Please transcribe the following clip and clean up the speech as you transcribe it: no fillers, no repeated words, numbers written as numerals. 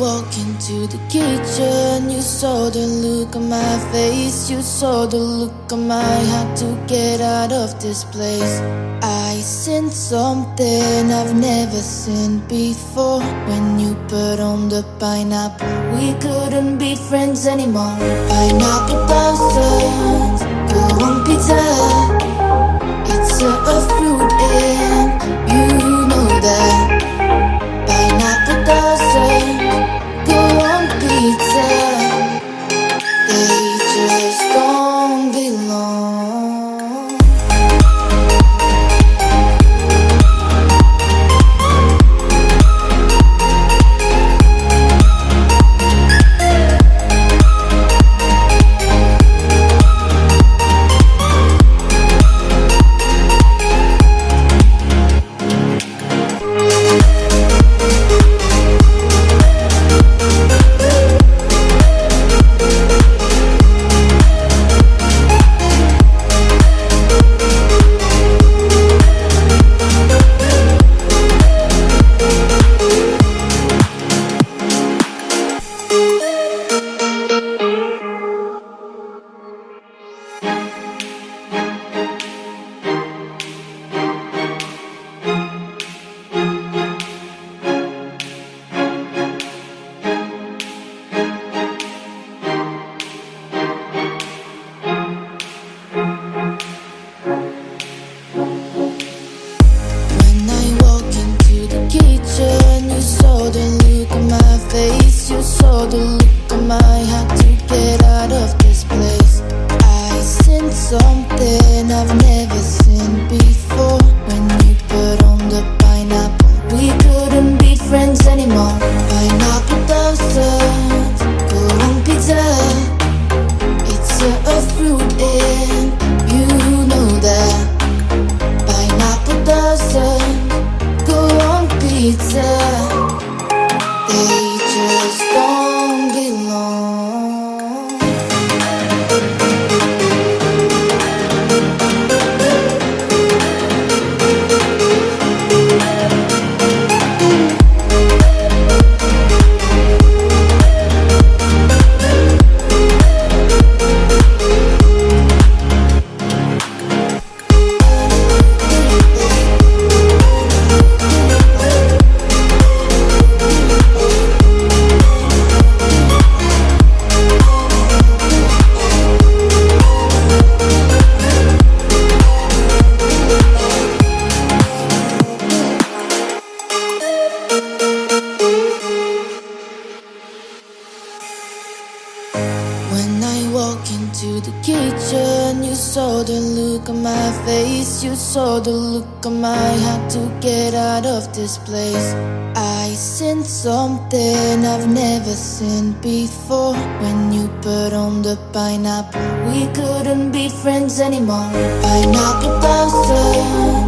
walk into the kitchen, you saw the look on my face, you saw the look on my heart to get out of this place. I seen something I've never seen before. When you put on the pineapple, we couldn't be friends anymore. Pineapple blossoms, go on pizza. It's a fruit and you know that. Pineapple blossoms, go on pizza. They just don't belong. You saw the look on my heart to get out of this place. I seen something I've never seen before. When you put on the pineapple, we couldn't be friends anymore. Pineapple blossoms, go on pizza. It's a fruit and you know that. Pineapple blossoms, go on pizza. They just don't belong. When I walk into the kitchen, you saw the look on my face, you saw the look on my heart to get out of this place. I seen something I've never seen before. When you put on the pineapple, we couldn't be friends anymore. Pineapple blossom,